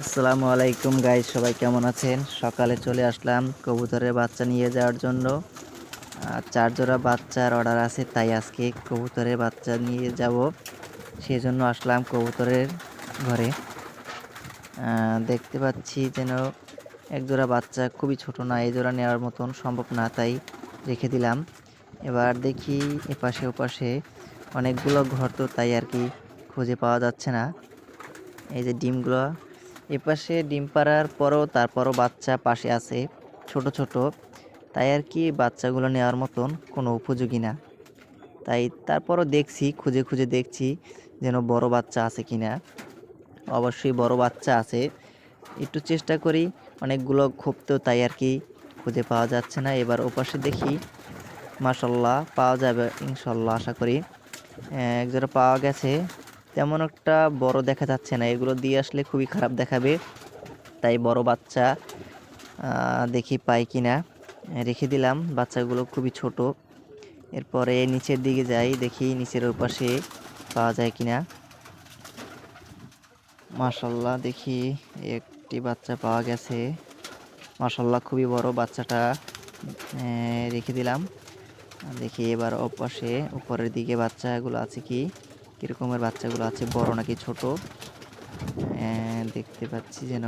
আসসালামু আলাইকুম গাইস, সবাই কেমন আছেন? সকালে চলে আসলাম কবুতরের বাচ্চা নিয়ে যাওয়ার জন্য। ৪ জোড়া বাচ্চার অর্ডার আছে, তাই আজকে কবুতরের বাচ্চা নিয়ে যাব। সেজন্য আসলাম কবুতরের ঘরে। দেখতে পাচ্ছি যেন এক জোড়া বাচ্চা খুবই ছোট, না এই জোড়া নেওয়ার মতন সম্ভব না, তাই রেখে দিলাম। এবার দেখি এপাশে ওপাশে অনেকগুলো ঘর, তো তাই আর কি খুঁজে পাওয়া যাচ্ছে না। এই যে ডিমগুলো, এপাশে ডিম পাড়ার পরও তারপরও বাচ্চা পাশে আছে ছোট ছোট, তাই আর কি বাচ্চাগুলো নেওয়ার মতন কোনো উপযোগী না। তাই তারপরও দেখছি, খুঁজে খুঁজে দেখছি যেন বড় বাচ্চা আছে কিনা। অবশ্যই বড় বাচ্চা আছে, একটু চেষ্টা করি অনেকগুলো খুঁজতেও, তাই আর কি খুঁজে পাওয়া যাচ্ছে না। এবার ওপাশে দেখি, মাশাল্লাহ পাওয়া যাবে ইনশাল্লাহ, আশা করি। একজোড়া পাওয়া গেছে, তেমন একটা বড় দেখা যাচ্ছে না, এগুলো দিয়ে আসলে খুবই খারাপ দেখাবে, তাই বড় বাচ্চা দেখি পাই কিনা। রেখে দিলাম, বাচ্চাগুলো খুবই ছোট। এরপরে নিচের দিকে যাই, দেখি নিচের ওপাশে পাওয়া যায় কিনা। মাশাল্লাহ, দেখি একটি বাচ্চা পাওয়া গেছে। মাশাল্লাহ খুবই বড় বাচ্চাটা। রেখে দিলাম। দেখি এবার ওপাশে উপরের দিকে বাচ্চাগুলো আছে কি, কিরকমের বাচ্চাগুলো আছে, বড় নাকি ছোট। দেখতে পাচ্ছি যেন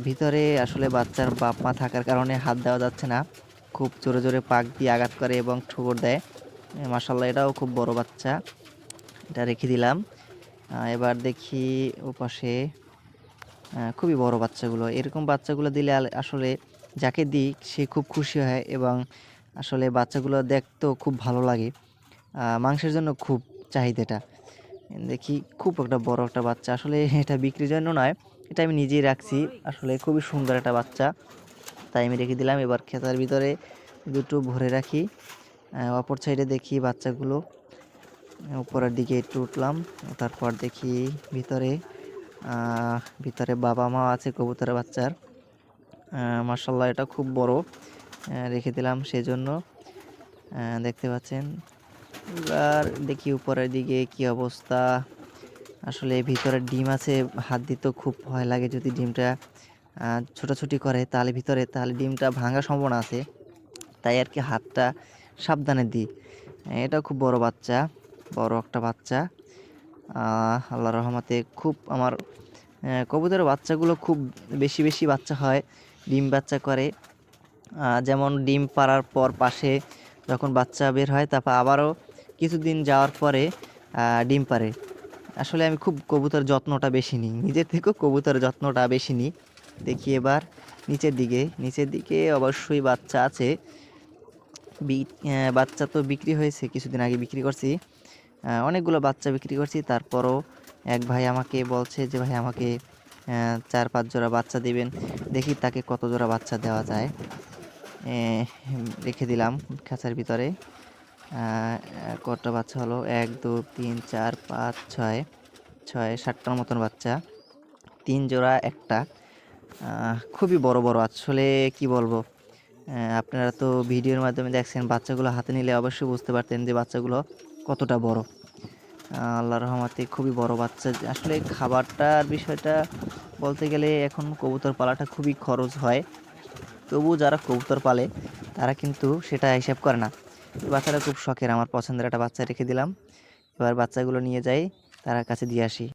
ভিতরে আসলে বাচ্চার বাপ মা থাকার কারণে হাত দেওয়া যাচ্ছে না, খুব জোরে জোরে পাক দিয়ে আঘাত করে এবং ঠোকর দেয়। মাশাল্লাহ এটাও খুব বড় বাচ্চা, এটা রেখে দিলাম। এবার দেখি ওপাশে খুবই বড় বাচ্চাগুলো, এরকম বাচ্চাগুলো দিলে আসলে যাকে দিই সে খুব খুশি হয়, এবং আসলে বাচ্চাগুলো দেখতেও খুব ভালো লাগে। মাংসের জন্য খুব চাহিদাটা। দেখি খুব একটা বড় একটা বাচ্চা, আসলে এটা বিক্রির জন্য নয়, এটা আমি নিজেই রাখছি। আসলে খুবই সুন্দর একটা বাচ্চা, তাই আমি রেখে দিলাম। এবার খেতার ভিতরে দুটো ভরে রাখি। অপর সাইডে দেখি বাচ্চাগুলো, উপরের দিকে একটু উঠলাম, ওঠার পর দেখি ভিতরে ভিতরে বাবা মা আছে কবুতরের বাচ্চার। মার্শাল্লাহ এটা খুব বড়, রেখে দিলাম সেজন্য। দেখতে পাচ্ছেন। এবার দেখি উপরের দিকে কি অবস্থা। আসলে ভিতরে ডিম আছে, হাত দিতেও খুব ভয় লাগে, যদি ডিমটা ছোটাছুটি করে তাহলে ভিতরে, তাহলে ডিমটা ভাঙার সম্ভাবনা আছে, তাই আর কি হাতটা সাবধানে দিই। এটা খুব বড় বাচ্চা, বড় একটা বাচ্চা। আল্লাহর রহমতে খুব আমার কবুতরের বাচ্চাগুলো খুব বেশি বেশি বাচ্চা হয়, ডিম বাচ্চা করে। যেমন ডিম পাড়ার পর পাশে যখন বাচ্চা বের হয়, তারপর আবারও কিছুদিন যাওয়ার পরে ডিম পাড়ে। আসলে আমি খুব কবুতর যত্নটা বেশি নিই, নিজের থেকেও কবুতরের যত্নটা বেশি নিই। দেখি এবার নিচের দিকে, নিচের দিকে অবশ্যই বাচ্চা আছে। বাচ্চা তো বিক্রি হয়েছে, কিছুদিন আগে বিক্রি করছি, অনেকগুলো বাচ্চা বিক্রি করছি। তারপরও এক ভাই আমাকে বলছে যে ভাই আমাকে ৪-৫ জোড়া বাচ্চা দিবেন, দেখি তাকে কত জোড়া বাচ্চা দেওয়া যায়। রেখে দিলাম খাঁচার ভিতরে। কটা বাচ্চা হলো, ১ ২ ৩ ৪ ৫ ৬ ৬ ৭টার মতন বাচ্চা, ৩ জোড়া একটা। খুবই বড় বড়, আসলে কি বলবো। আপনারা তো ভিডিওর মাধ্যমে দেখছেন, বাচ্চাগুলো হাতে নিলে অবশ্যই বুঝতে পারতেন যে বাচ্চাগুলো কতটা বড়। আল্লাহর রহমতে খুবই বড় বাচ্চা। আসলে খাবারটার বিষয়টা বলতে গেলে এখন কবুতর পালাটা খুবই খরচ হয়, তবুও যারা কবুতর পালে তারা কিন্তু সেটা হিসাব করে না। এই বাচ্চাটা খুব শখের, আমার পছন্দের একটা বাচ্চা রেখে দিলাম। এবার বাচ্চাগুলো নিয়ে যাই, তার কাছে দিয়ে আসি।